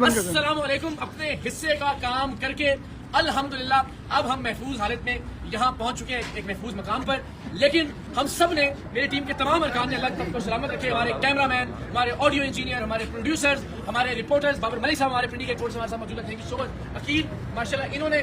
السلام علیکم. اپنے حصے کا کام کر کے الحمدللہ اب ہم محفوظ حالت میں یہاں پہنچ چکے ہیں ایک محفوظ مقام پر. لیکن ہم سب نے, میری ٹیم کے تمام ارکان نے, اللہ تب کو سلامت رکھے, ہمارے کیمرہ مین, ہمارے آڈیو انجینئر, ہمارے پروڈیوسرز, ہمارے رپورٹرز, بابر ملک صاحب ہمارے پنڈی کے کورٹ سے ہمارے ساتھ موجود ہیں, سو عقیل ماشاءاللہ انہوں نے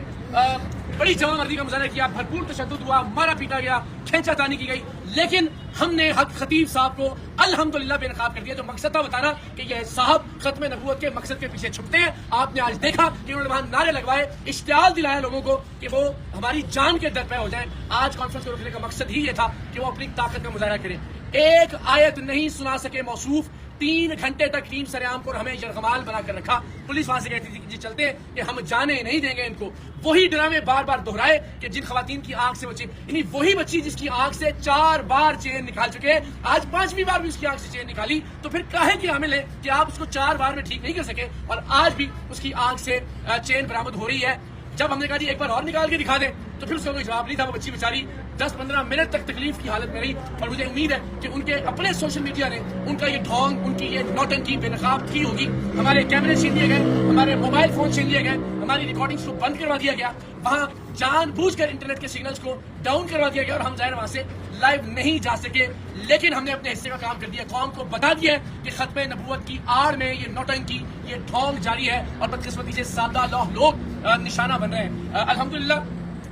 بڑی جمع مردی کا مظاہرہ کیا, بھرپور تشدد ہوا, مارا پیٹا گیا, کھینچا تانی کی گئی, لیکن ہم نے حق خطیب صاحب کو الحمدللہ بے نقاب کر دیا. جو مقصد تھا بتانا کہ یہ صاحب ختم نبوت کے مقصد کے پیچھے چھپتے ہیں. آپ نے آج دیکھا کہ انہوں نے وہاں نعرے لگوائے, اشتعال دلایا لوگوں کو کہ وہ ہماری جان کے در پہ ہو جائیں. آج کانفرنس کو روکنے کا مقصد ہی یہ تھا کہ وہ اپنی طاقت کا مظاہرہ کریں. ایک آیت نہیں سنا سکے موصوف, 3 گھنٹے تک ٹیم سریعام کو ہمیں یرغمال بنا کر رکھا. پولیس وہاں سے کہتی تھی کہ جی چلتے ہیں کہ ہم جانے نہیں دیں گے ان کو. وہی ڈرامے بار بار دہرائے کہ جن خواتین کی آنکھ سے بچے, یعنی وہی بچی جس کی آنکھ سے 4 بار چین نکال چکے ہیں, آج 5ویں بار بھی اس کی آنکھ سے چین نکالی. تو پھر کاہے کی عامل ہے کہ آپ اس کو 4 بار میں ٹھیک نہیں کر سکے اور آج بھی اس کی آنکھ سے چین برآمد ہو رہی ہے. جب ہم نے کہا جی ایک بار اور نکال کے دکھا دیں تو پھر اس کا کوئی جواب نہیں تھا. وہ بچی بیچاری 10-15 منٹ تک تکلیف کی حالت میں رہی, اور مجھے امید ہے کہ ان کے اپنے سوشل میڈیا نے ان کا یہ ڈھونگ, ان کی یہ نوٹنکی بے نقاب کی ہوگی. ہمارے کیمرے چھین لیے گئے, ہمارے موبائل فون چھین لیے گئے, ہماری ریکارڈنگز کو بند کروا دیا گیا, وہاں جان بوجھ کر انٹرنیٹ کے سگنلز کو ڈاؤن کروا دیا گیا اور ہم ظاہر وہاں سے لائیو نہیں جا سکے. لیکن ہم نے اپنے حصے کا کام کر دیا, قوم کو بتا دیا ہے کہ ختم نبوت کی آڑ میں یہ نوٹنکی, یہ ڈھونگ جاری ہے اور بدقسمتی سے سادہ لوگ نشانہ بن رہے ہیں. الحمدللہ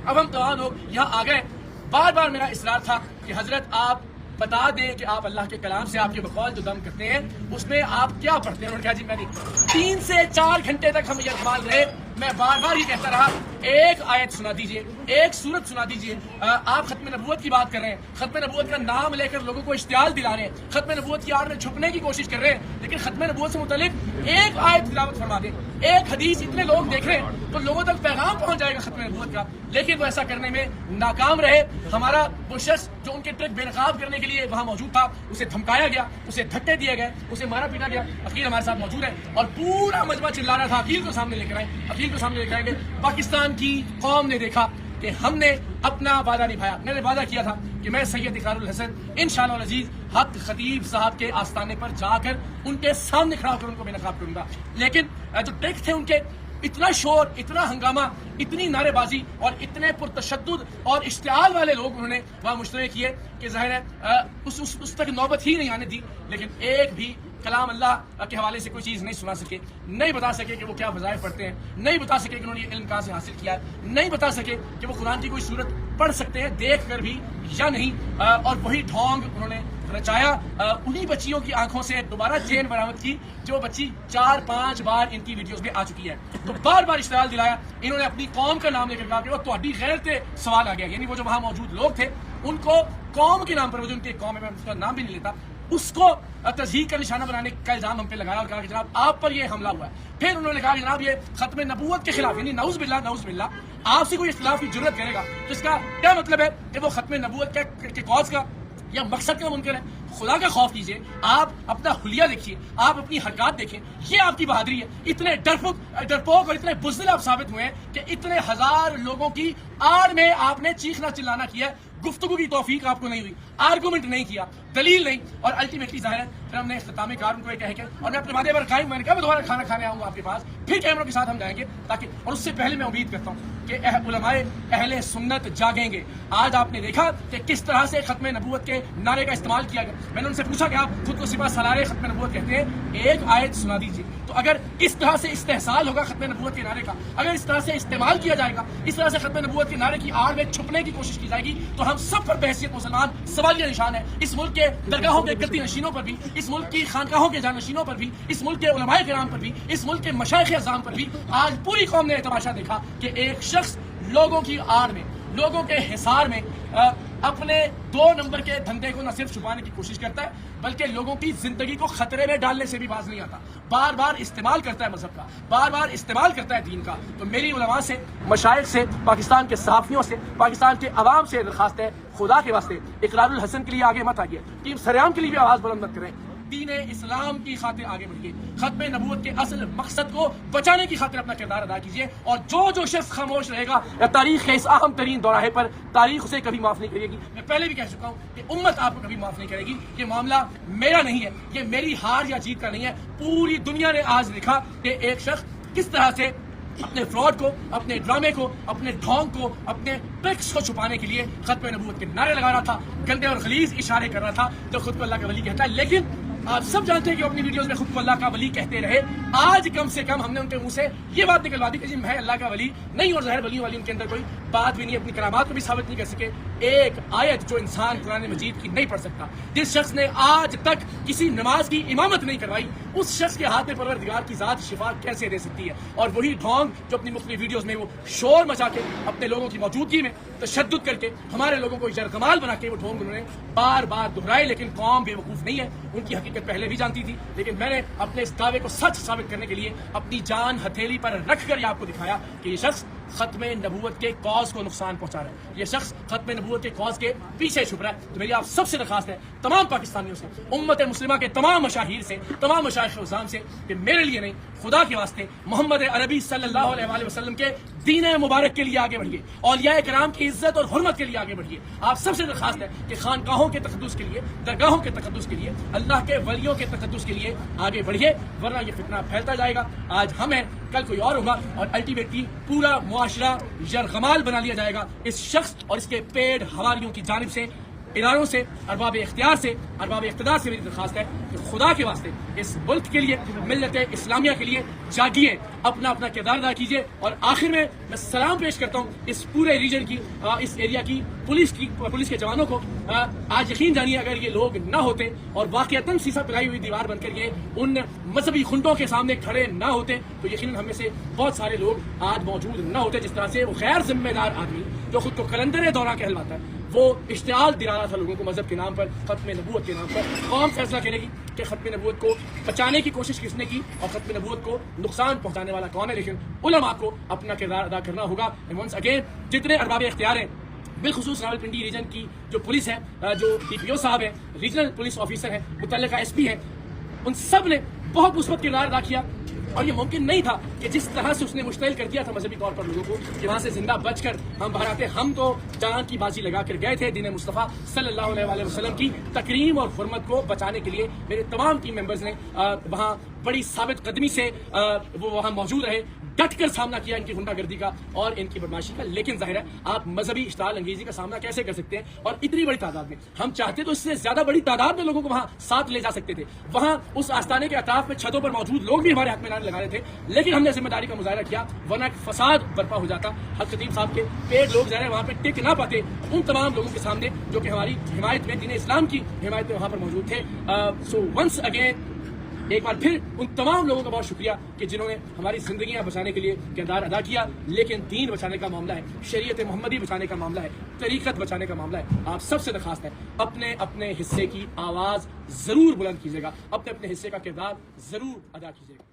اب ہم تمام لوگ یہاں آ گئے. بار بار میرا اصرار تھا کہ حضرت آپ بتا دیں کہ آپ اللہ کے کلام سے آپ کے بقول جو دم کرتے ہیں اس میں آپ کیا پڑھتے ہیں. انہوں نے کہا جی میں نہیں. 3 سے 4 گھنٹے تک ہم یہ اقبال رہے. میں بار بار یہ کہتا رہا ایک آیت سنا دیجئے, ایک سورت سنا دیجئے. آپ ختم نبوت کی بات کر رہے ہیں, ختم نبوت کا نام لے کر لوگوں کو اشتعال دلا رہے ہیں, ختم نبوت کی آڑ میں چھپنے کی کوشش کر رہے ہیں, لیکن ختم نبوت سے متعلق ایک آیت تلاوت فرما دیں, ایک حدیث. اتنے لوگ دیکھ رہے ہیں تو لوگوں تک پیغام پہنچ جائے گا ختم نبوت کا. لیکن وہ ایسا کرنے میں ناکام رہے. ہمارا وہ شخص جو ان کے ٹرک بے نقاب کرنے کے لیے وہاں موجود تھا, اسے دھمکایا گیا, اسے دھکے دیے گئے, اسے مارا پیٹا گیا. عقیل ہمارے ساتھ موجود ہے اور پورا مجمع چلا رہا تھا عقیل کو سامنے لے کر آئے, عقیل کو سامنے لے کر آئیں گے. پاکستان کی قوم نے دیکھا کہ ہم نے اپنا وعدہ نبھایا. میں نے وعدہ کیا تھا کہ میں سید اقرار الحسن انشاءاللہ العزیز حق خطیب صاحب کے آستانے پر جا کر ان کے سامنے کھڑا ہو کر ان کو بے نقاب کروں گا. لیکن جو ٹرک تھے ان کے, اتنا شور, اتنا ہنگامہ, اتنی نعرے بازی اور اتنے پرتشدد اور اشتعال والے لوگ انہوں نے وہاں مشترک کیے کہ ظاہر ہے اس تک نوبت ہی نہیں آنے دی. لیکن ایک بھی کلام اللہ کے حوالے سے کوئی چیز نہیں سنا سکے, نہیں بتا سکے کہ وہ کیا وظائف پڑھتے ہیں, نہیں بتا سکے کہ انہوں نے یہ علم کہاں سے حاصل کیا ہے, نہیں بتا سکے کہ وہ قرآن کی کوئی صورت پڑھ سکتے ہیں دیکھ کر بھی یا نہیں. اور وہی ڈھونگ انہوں نے رچایا. انہی بچیوں کی آنکھوں سے دوبارہ چین برآمد کی جو بچی 4-5 بار ان کی ویڈیوز میں آ چکی ہے. تو بار بار اشتعال دلایا. انہوں نے اپنی قوم کا نام لے کر کہا کہ وہ تہاڈی غیرت تے سوال آ گیا, یعنی وہ جو وہاں موجود لوگ تھے ان کو قوم کے نام پر, وہ جو ان کی قوم ہے میں اس کا نام بھی نہیں لیتا, اس کو تضحیق کا نشانہ بنانے کا الزام ہم پہ لگایا اور کہا کہ جناب آپ پر یہ حملہ ہوا ہے. پھر انہوں نے کہا کہ جناب یہ ختم نبوت کے خلاف, یعنی نعوذ باللہ آپ سے کوئی اختلاف کی جرت کرے گا تو اس کا کیا مطلب ہے کہ وہ ختم نبوت کے کاز کا یا مقصد کا منکر ہے. خدا کا خوف کیجیے, آپ اپنا حلیہ دیکھیے, آپ اپنی حرکات دیکھیں, یہ آپ کی بہادری ہے. اتنے ڈرپوک اور اتنے بزدل آپ ثابت ہوئے ہیں کہ اتنے 1000 لوگوں کی آڑ میں آپ نے چیخنا چلانا کیا, گفتگو کی توفیق آپ کو نہیں ہوئی, آرگومنٹ نہیں کیا, دلیل نہیں, اور الٹیمیٹلی ظاہر ہے پھر ہم نے اختتامی کار ان کو یہ کہہ کے, اور میں اپنے وعدے پر قائم, میں نے کہا میں دوبارہ کھانا کھانے آؤں گا آپ کے پاس, پھر کیمروں کے ساتھ ہم جائیں گے تاکہ, اور اس سے پہلے میں امید کرتا ہوں کہ علماء اہل سنت جاگیں گے. آج آپ نے دیکھا کہ کس طرح سے ختم نبوت کے نعرے کا استعمال کیا گیا. میں نے ان سے پوچھا کہ آپ خود کو سپاہ سالار ختم نبوت کہتے ہیں, ایک آیت سنا دیجیے. تو اگر اس طرح سے استحصال ہوگا ختم نبوت کے نعرے کا, اگر اس طرح سے استعمال کیا جائے گا, اس طرح سے ختم نبوت کے نعرے کی آڑ میں چھپنے کی کوشش کی جائے گی, تو ہم سب پر بحیثیت مسلمان سوالیہ نشان ہے. اس ملک کے درگاہوں کے گدی نشینوں پر بھی, اس ملک کی خانقاہوں کے جانشینوں پر بھی, اس ملک کے علماء کرام پر بھی, اس ملک کے مشائخ اعظام پر بھی آج پوری قوم نے تماشا دیکھا کہ ایک شخص لوگوں کی آڑ میں, لوگوں کے حصار میں اپنے 2 نمبر کے دھندے کو نہ صرف چھپانے کی کوشش کرتا ہے بلکہ لوگوں کی زندگی کو خطرے میں ڈالنے سے بھی باز نہیں آتا. بار بار استعمال کرتا ہے مذہب کا, بار بار استعمال کرتا ہے دین کا. تو میری علماء سے, مشائخ سے, پاکستان کے صحافیوں سے, پاکستان کے عوام سے درخواست ہے, خدا کے واسطے اقرار الحسن کے لیے آگے مت آئیے, ٹیم سریام کے لیے بھی آواز بلند مت کریں. دین اسلام کی خاطر آگے بڑھیے، ختم نبوت کے اصل مقصد کو بچانے کی خاطر اپنا کردار ادا کیجیے، اور جو شخص خاموش رہے گا یا تاریخ کے اس اہم ترین دوراہے پر تاریخ اسے کبھی معاف نہیں کرے گی۔ میں پہلے بھی کہہ چکا ہوں کہ امت آپ کو کبھی معاف نہیں کرے گی۔ یہ معاملہ میرا نہیں ہے، یہ میری ہار یا جیت کا نہیں ہے، پوری دنیا نے آج دیکھا کہ ایک شخص کس طرح سے اپنے فراڈ کو، اپنے ڈرامے کو، اپنے ڈھونگ کو، اپنے ٹرکس کو چھپانے کے لیے ختم نبوت کے نعرے لگا رہا تھا، گندے اور غلیظ اشارے کر رہا تھا جو خود کو اللہ کا ولی کہتا ہے۔ لیکن آپ سب جانتے ہیں کہ اپنی ویڈیوز میں خود کو اللہ کا ولی کہتے رہے، آج کم سے کم ہم نے ان کے منہ سے یہ بات نکلوا دی کہ جی میں اللہ کا ولی نہیں، اور ظاہر ولیوں والی ان کے اندر کوئی بات بھی نہیں، اپنی کرامات کو بھی ثابت نہیں کر سکے۔ ایک آیت جو انسان قرآن مجید کی نہیں پڑھ سکتا، جس شخص نے آج تک کسی نماز کی امامت نہیں کروائی، اس شخص کے ہاتھ میں پروردگار کی ذات شفا کیسے دے سکتی ہے؟ اور وہی ڈھونگ جو اپنی مختلف ویڈیوز میں وہ شور مچا کے اپنے لوگوں کی موجودگی میں تشدد کر کے ہمارے لوگوں کو یرغمال بنا کے وہ ڈھونگ انہوں نے بار بار دہرائے، لیکن قوم بے وقوف نہیں ہے، ان کی حقیقت پہلے بھی جانتی تھی۔ لیکن میں نے اپنے اس دعوے کو سچ ثابت کرنے کے لیے اپنی جان ہتھیلی پر رکھ کر یہ آپ کو دکھایا کہ یہ شخص ختم نبوت کے کاز کو نقصان پہنچا رہا ہے، یہ شخص ختم نبوت کے کاز کے پیچھے چھپ رہا ہے۔ تو میری آپ سب سے درخواست ہے، تمام پاکستانیوں سے، امت مسلمہ کے تمام مشاہیر سے، تمام مشائخ عظام سے، کہ میرے لیے نہیں، خدا کے واسطے محمد عربی صلی اللہ علیہ وآلہ وسلم کے دین مبارک کے لیے آگے بڑھیے، اولیاء کرام کی عزت اور حرمت کے لیے آگے بڑھیے۔ آپ سب سے درخواست ہے کہ خانقاہوں کے تقدس کے لیے، درگاہوں کے تقدس کے لیے، اللہ کے ولیوں کے تقدس کے لیے آگے بڑھیے، ورنہ یہ فتنہ پھیلتا جائے گا۔ آج ہم ہیں، کل کوئی اور ہوگا، اور الٹیمیٹلی پورا معاشرہ یرغمال بنا لیا جائے گا اس شخص اور اس کے پیڑ حواریوں کی جانب سے، اداروں سے، ارباب اختیار سے، ارباب اقتدار سے۔ میری درخواست ہے کہ خدا کے واسطے اس ملک کے لیے، ملت اسلامیہ کے لیے جاگیے، اپنا اپنا کردار ادا کیجیے۔ اور آخر میں سلام پیش کرتا ہوں اس پورے ریجن کی، اس ایریا کی پولیس کے جوانوں کو۔ آج یقین جانیے اگر یہ لوگ نہ ہوتے اور واقعتاً سیسا پلائی ہوئی دیوار بن کر یہ ان مذہبی خنڈوں کے سامنے کھڑے نہ ہوتے تو یقیناً ہم میں سے بہت سارے لوگ آج موجود نہ ہوتے۔ جس طرح سے وہ غیر ذمہ دار آدمی جو خود کو قلندر دورہ کہلواتا ہے، وہ اشتعال دلا رہا تھا لوگوں کو مذہب کے نام پر، ختم نبوت کے نام پر۔ قوم فیصلہ کرے گی کہ ختم نبوت کو بچانے کی کوشش کس نے کی اور ختم نبوت کو نقصان پہنچانے والا کون ہے۔ لیکن علماء کو اپنا کردار ادا کرنا ہوگا۔ ونس اگین جتنے ارباب اختیار ہیں، بالخصوص راولپنڈی ریجن کی جو پولیس ہے، جو ڈی پی او صاحب ہیں، ریجنل پولیس آفیسر ہیں، متعلقہ ایس پی ہیں، ان سب نے بہت مثبت کردار ادا کیا۔ اور یہ ممکن نہیں تھا کہ جس طرح سے اس نے مشتعل کر دیا تھا مذہبی طور پر لوگوں کو کہ وہاں سے زندہ بچ کر ہم باہر آتے۔ ہم تو جان کی بازی لگا کر گئے تھے دین مصطفیٰ صلی اللہ علیہ وآلہ وسلم کی تکریم اور حرمت کو بچانے کے لیے۔ میرے تمام ٹیم ممبرز نے وہاں بڑی ثابت قدمی سے وہ وہاں موجود رہے، ڈٹ کر سامنا کیا ان کی غنڈہ گردی کا اور ان کی بدماشی کا۔ لیکن ظاہر ہے آپ مذہبی اشتعال انگیزی کا سامنا کیسے کر سکتے ہیں، اور اتنی بڑی تعداد میں؟ ہم چاہتے تو اس سے زیادہ بڑی تعداد میں لوگوں کو وہاں ساتھ لے جا سکتے تھے۔ وہاں اس آستانے کے اطراف میں چھتوں پر موجود لوگ بھی ہمارے حق میں نعرے لگا رہے تھے، لیکن ہم نے ذمہ داری کا مظاہرہ کیا، ورنہ فساد برپا ہو جاتا۔ حق خطیب صاحب کے پیڑ لوگ ظاہر ہے وہاں پہ ٹک نہ پاتے ان تمام لوگوں کے سامنے جو کہ ہماری حمایت میں، دین اسلام کی حمایت میں وہاں پر موجود تھے۔ سو ونس اگین ایک بار پھر ان تمام لوگوں کا بہت شکریہ کہ جنہوں نے ہماری زندگیاں بچانے کے لیے کردار ادا کیا۔ لیکن دین بچانے کا معاملہ ہے، شریعت محمدی بچانے کا معاملہ ہے، طریقت بچانے کا معاملہ ہے۔ آپ سب سے درخواست ہے اپنے اپنے حصے کی آواز ضرور بلند کیجیے گا، اپنے اپنے حصے کا کردار ضرور ادا کیجیے گا۔